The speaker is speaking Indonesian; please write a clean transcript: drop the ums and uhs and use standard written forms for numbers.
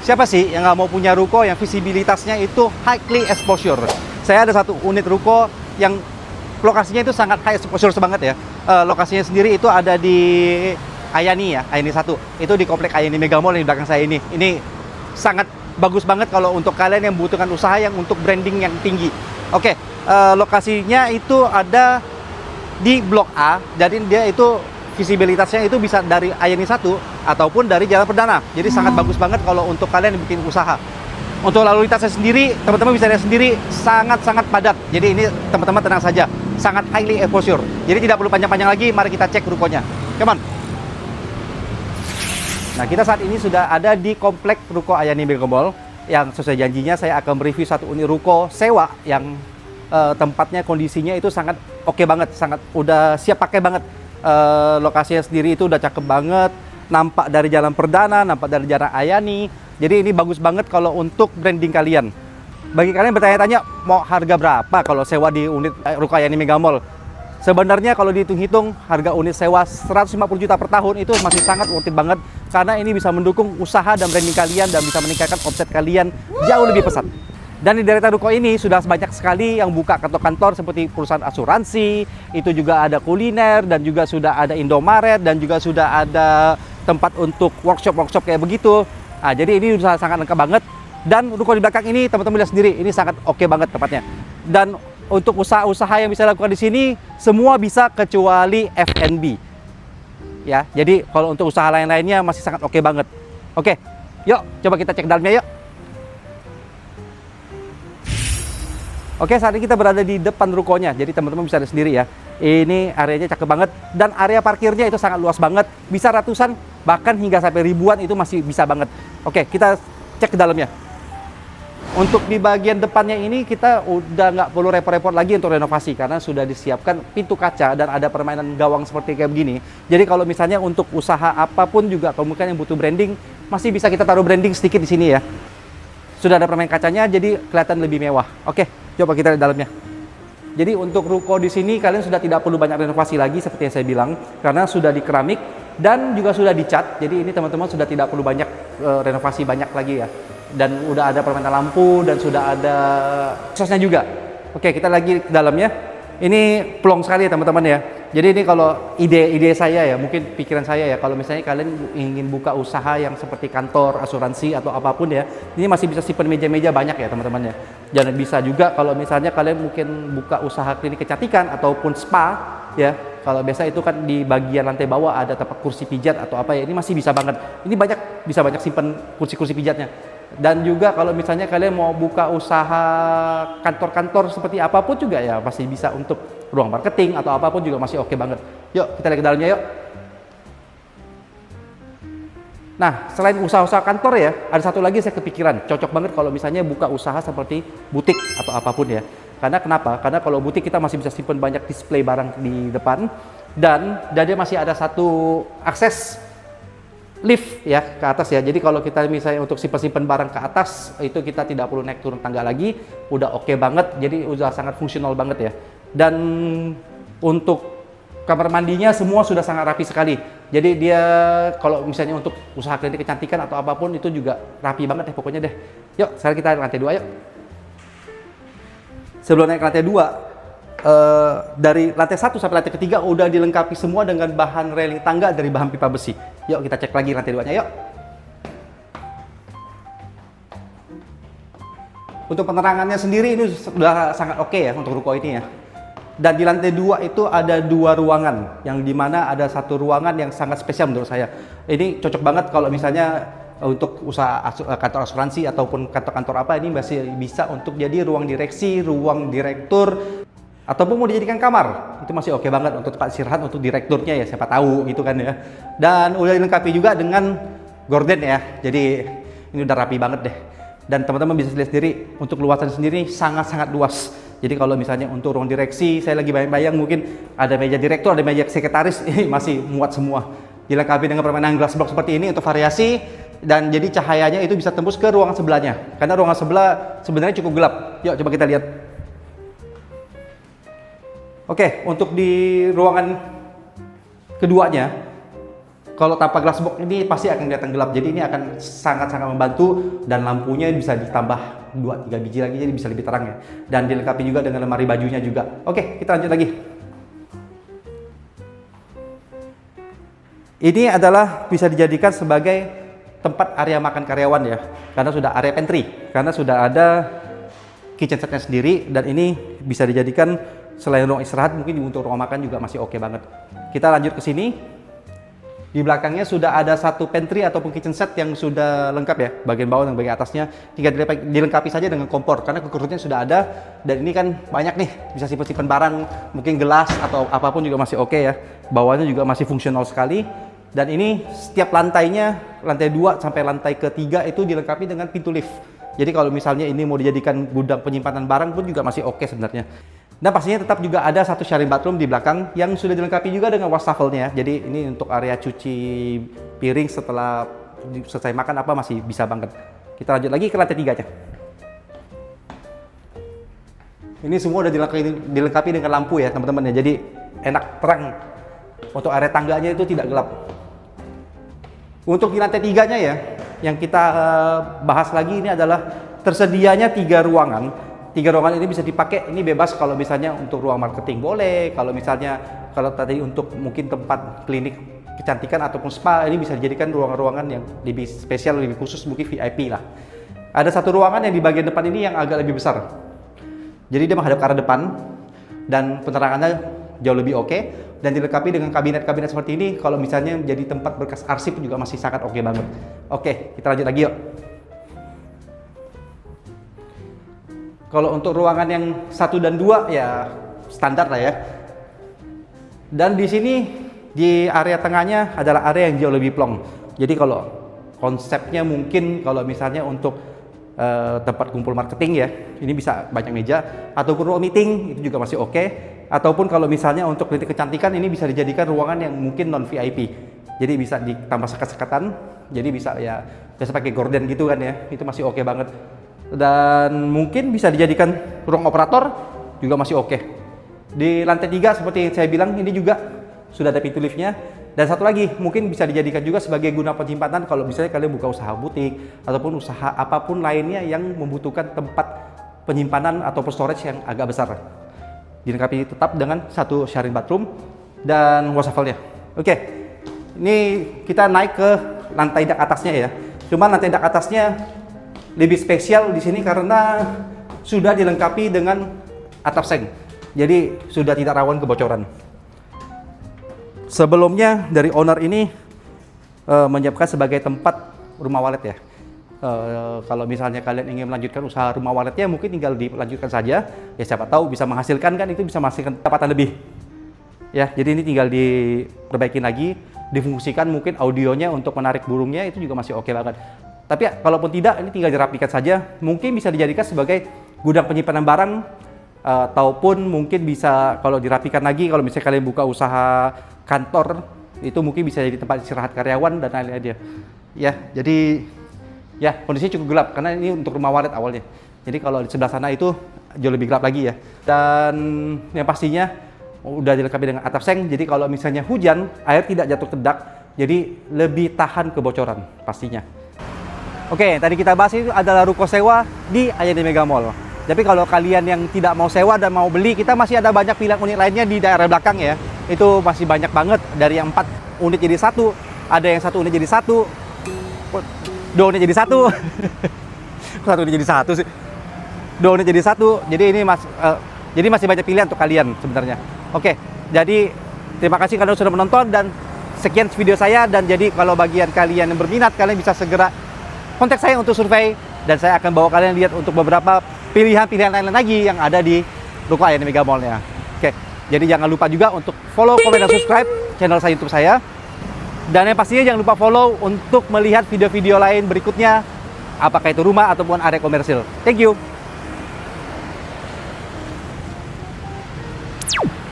Siapa sih yang nggak mau punya ruko yang visibilitasnya itu highly exposure? Saya ada satu unit ruko yang lokasinya itu sangat high exposure banget ya. Lokasinya sendiri itu ada di Ayani ya, Ayani 1. Itu di komplek Ayani Mega Mall di belakang saya ini. Ini sangat bagus banget kalau untuk kalian yang membutuhkan usaha yang untuk branding yang tinggi. Oke, lokasinya itu ada di Blok A. Jadi dia itu visibilitasnya itu bisa dari Ayani 1 ataupun dari Jalan Perdana. Jadi sangat bagus banget kalau untuk kalian yang bikin usaha. Untuk lalu lintasnya sendiri, teman-teman bisa lihat sendiri sangat-sangat padat. Jadi ini teman-teman tenang saja, sangat highly exposure. Jadi tidak perlu panjang-panjang lagi, mari kita cek rukonya. Come on. Nah, kita saat ini sudah ada di komplek ruko Ayani Mega Mall yang sesuai janjinya saya akan mereview satu unit ruko sewa yang tempatnya kondisinya itu sangat oke banget, sangat udah siap pakai banget. Lokasinya sendiri itu udah cakep banget, nampak dari Jalan Perdana, nampak dari Jalan Ayani. Jadi ini bagus banget kalau untuk branding kalian. Bagi kalian bertanya-tanya mau harga berapa kalau sewa di unit ruko Ayani Mega Mall? Sebenarnya kalau dihitung-hitung harga unit sewa 150 juta per tahun itu masih sangat worth it banget karena ini bisa mendukung usaha dan branding kalian dan bisa meningkatkan omset kalian jauh lebih pesat. Dan di daerah ruko ini sudah banyak sekali yang buka kantor-kantor seperti perusahaan asuransi, itu juga ada kuliner, dan juga sudah ada Indomaret, dan juga sudah ada tempat untuk workshop-workshop kayak begitu. Nah, jadi ini sudah sangat lengkap banget. Dan ruko di belakang ini teman-teman lihat sendiri, ini sangat oke banget tempatnya. Dan untuk usaha-usaha yang bisa dilakukan di sini, semua bisa kecuali F&B. Ya, jadi kalau untuk usaha lain-lainnya masih sangat oke banget. Oke, yuk coba kita cek dalamnya yuk. Oke, saat ini kita berada di depan rukonya, jadi teman-teman bisa lihat sendiri ya. Ini areanya cakep banget, dan area parkirnya itu sangat luas banget. Bisa ratusan, bahkan hingga sampai ribuan itu masih bisa banget. Oke, kita cek ke dalamnya. Untuk di bagian depannya ini kita udah nggak perlu repot-repot lagi untuk renovasi, karena sudah disiapkan pintu kaca dan ada permainan gawang seperti kayak begini. Jadi kalau misalnya untuk usaha apapun juga, kalau mungkin yang butuh branding, masih bisa kita taruh branding sedikit di sini ya. Sudah ada permain kacanya, jadi kelihatan lebih mewah. Oke, coba kita lihat dalamnya. Jadi untuk ruko di sini kalian sudah tidak perlu banyak renovasi lagi seperti yang saya bilang, karena sudah di keramik dan juga sudah dicat. Jadi ini teman-teman sudah tidak perlu banyak renovasi banyak lagi ya. Dan udah ada permainan lampu dan sudah ada sosnya juga. Oke, kita lagi ke dalamnya. Ini plong sekali ya teman-teman ya. Jadi ini kalau ide saya ya, mungkin pikiran saya ya, kalau misalnya kalian ingin buka usaha yang seperti kantor, asuransi atau apapun ya, ini masih bisa simpan meja-meja banyak ya teman-teman ya. Dan bisa juga kalau misalnya kalian mungkin buka usaha klinik kecantikan ataupun spa ya, kalau biasa itu kan di bagian lantai bawah ada tempat kursi pijat atau apa ya, ini masih bisa banget. Ini bisa banyak simpan kursi-kursi pijatnya. Dan juga kalau misalnya kalian mau buka usaha kantor-kantor seperti apapun juga ya masih bisa, untuk ruang marketing atau apapun juga masih oke banget. Yuk kita lihat ke dalamnya yuk. Nah, selain usaha-usaha kantor ya, ada satu lagi saya kepikiran, cocok banget kalau misalnya buka usaha seperti butik atau apapun ya. Karena kenapa? Karena kalau butik kita masih bisa simpan banyak display barang di depan, dan dia masih ada satu akses lift ya ke atas ya. Jadi kalau kita misalnya untuk simpan barang ke atas, itu kita tidak perlu naik turun tangga lagi, udah oke banget. Jadi udah sangat fungsional banget ya. Dan untuk kamar mandinya semua sudah sangat rapi sekali. Jadi dia kalau misalnya untuk usaha klinik kecantikan atau apapun itu juga rapi banget deh pokoknya deh. Yuk, sekarang kita naik lantai 2 yuk. Sebelum naik ke lantai 2, dari lantai 1 sampai lantai ketiga udah dilengkapi semua dengan bahan railing tangga dari bahan pipa besi. Yuk kita cek lagi lantai 2-nya yuk. Untuk penerangannya sendiri ini sudah sangat oke ya untuk ruko ini ya. Dan di lantai 2 itu ada 2 ruangan, yang dimana ada satu ruangan yang sangat spesial menurut saya. Ini cocok banget kalau misalnya untuk usaha kantor asuransi ataupun kantor-kantor apa, ini masih bisa untuk jadi ruang direksi, ruang direktur, ataupun mau dijadikan kamar. Itu masih oke banget untuk tempat istirahat untuk direkturnya ya, siapa tahu gitu kan ya. Dan udah dilengkapi juga dengan gorden ya. Jadi ini udah rapi banget deh. Dan teman-teman bisa lihat sendiri untuk luasan sendiri sangat-sangat luas. Jadi kalau misalnya untuk ruang direksi, saya lagi bayang-bayang mungkin ada meja direktur, ada meja sekretaris, ini masih muat semua. Dilengkapi dengan permainan glass block seperti ini untuk variasi, dan jadi cahayanya itu bisa tembus ke ruangan sebelahnya. Karena ruangan sebelah sebenarnya cukup gelap. Yuk coba kita lihat. Oke, untuk di ruangan keduanya, kalau tanpa glass box ini pasti akan kelihatan gelap. Jadi ini akan sangat-sangat membantu, dan lampunya bisa ditambah 2-3 biji lagi, jadi bisa lebih terang ya. Dan dilengkapi juga dengan lemari bajunya juga. Oke, kita lanjut lagi. Ini adalah bisa dijadikan sebagai tempat area makan karyawan ya, karena sudah area pantry, karena sudah ada kitchen setnya sendiri, dan ini bisa dijadikan selain ruang istirahat, mungkin untuk ruang makan juga masih oke banget. Kita lanjut ke sini. Di belakangnya sudah ada satu pantry ataupun kitchen set yang sudah lengkap ya, bagian bawah dan bagian atasnya tinggal dilengkapi saja dengan kompor, karena kekurutnya sudah ada, dan ini kan banyak nih, bisa simpan barang, mungkin gelas atau apapun juga masih oke ya. Bawahnya juga masih fungsional sekali, dan ini setiap lantainya, lantai 2 sampai lantai ke-3 itu dilengkapi dengan pintu lift. Jadi kalau misalnya ini mau dijadikan gudang penyimpanan barang pun juga masih oke sebenarnya. Dan pastinya tetap juga ada satu sharing bathroom di belakang yang sudah dilengkapi juga dengan wastafel-nya. Jadi ini untuk area cuci piring setelah selesai makan apa masih bisa banget. Kita lanjut lagi ke lantai 3-nya. Ini semua udah dilengkapi dengan lampu ya teman-teman ya. Jadi enak terang. Untuk area tangganya itu tidak gelap. Untuk di lantai 3-nya ya, yang kita bahas lagi ini adalah tersedianya 3 ruangan. 3 ruangan ini bisa dipakai, ini bebas kalau misalnya untuk ruang marketing boleh, kalau misalnya kalau tadi untuk mungkin tempat klinik kecantikan ataupun spa, ini bisa dijadikan ruangan-ruangan yang lebih spesial, lebih khusus, mungkin VIP lah. Ada satu ruangan yang di bagian depan ini yang agak lebih besar. Jadi dia menghadap ke arah depan dan penerangannya jauh lebih oke, dan dilengkapi dengan kabinet-kabinet seperti ini. Kalau misalnya jadi tempat berkas arsip juga masih sangat oke banget. Oke, kita lanjut lagi yuk. Kalau untuk ruangan yang 1 dan 2 ya standar lah ya. Dan di sini di area tengahnya adalah area yang jauh lebih plong. Jadi kalau konsepnya mungkin kalau misalnya untuk tempat kumpul marketing ya, ini bisa banyak meja, ataupun ruang meeting itu juga masih oke. Ataupun kalau misalnya untuk klinik kecantikan ini bisa dijadikan ruangan yang mungkin non VIP. Jadi bisa ditambah sekat-sekatan. Jadi bisa ya biasa pakai gorden gitu kan ya. Itu masih oke banget. Dan mungkin bisa dijadikan ruang operator juga masih oke. Di lantai 3 seperti yang saya bilang ini juga sudah ada pintu liftnya. Dan satu lagi mungkin bisa dijadikan juga sebagai guna penyimpanan kalau misalnya kalian buka usaha butik ataupun usaha apapun lainnya yang membutuhkan tempat penyimpanan ataupun storage yang agak besar. Dilengkapi tetap dengan satu sharing bathroom dan wastafelnya. Oke, ini kita naik ke lantai dak atasnya ya. Cuman lantai dak atasnya lebih spesial di sini karena sudah dilengkapi dengan atap seng. Jadi sudah tidak rawan kebocoran. Sebelumnya dari owner ini menyiapkan sebagai tempat rumah walet ya. Kalau misalnya kalian ingin melanjutkan usaha rumah waletnya, mungkin tinggal dilanjutkan saja. Ya siapa tahu bisa menghasilkan kan, itu bisa menghasilkan pendapatan lebih. Ya, jadi ini tinggal diperbaiki lagi, difungsikan mungkin audionya untuk menarik burungnya itu juga masih oke banget. Tapi ya, kalaupun tidak, ini tinggal dirapikan saja. Mungkin bisa dijadikan sebagai gudang penyimpanan barang, ataupun mungkin bisa kalau dirapikan lagi, kalau misalnya kalian buka usaha kantor, itu mungkin bisa jadi tempat istirahat karyawan dan lain-lain. Ya, jadi ya kondisinya cukup gelap karena ini untuk rumah walet awalnya. Jadi kalau di sebelah sana itu jauh lebih gelap lagi ya. Dan yang pastinya udah dilengkapi dengan atap seng. Jadi kalau misalnya hujan, air tidak jatuh ke dak, jadi lebih tahan kebocoran pastinya. Oke, tadi kita bahas itu adalah ruko sewa di Ayani Mega Mall. Tapi kalau kalian yang tidak mau sewa dan mau beli, kita masih ada banyak pilihan unit lainnya di daerah belakang ya. Itu masih banyak banget, dari yang 4 unit jadi 1, ada yang 1 unit jadi 1, 2 unit jadi 1. 1 unit jadi 1 sih. 2 unit jadi 1. Jadi ini jadi masih banyak pilihan untuk kalian sebenarnya. Oke, jadi terima kasih karena sudah menonton, dan sekian video saya. Dan jadi kalau bagian kalian yang berminat, kalian bisa segera kontak saya untuk survei, dan saya akan bawa kalian lihat untuk beberapa pilihan-pilihan lain lagi yang ada di ruko Ayani Mega Mall-nya. Oke, jadi jangan lupa juga untuk follow, komen, dan subscribe channel saya YouTube saya. Dan yang pastinya jangan lupa follow untuk melihat video-video lain berikutnya, apakah itu rumah ataupun area komersil. Thank you.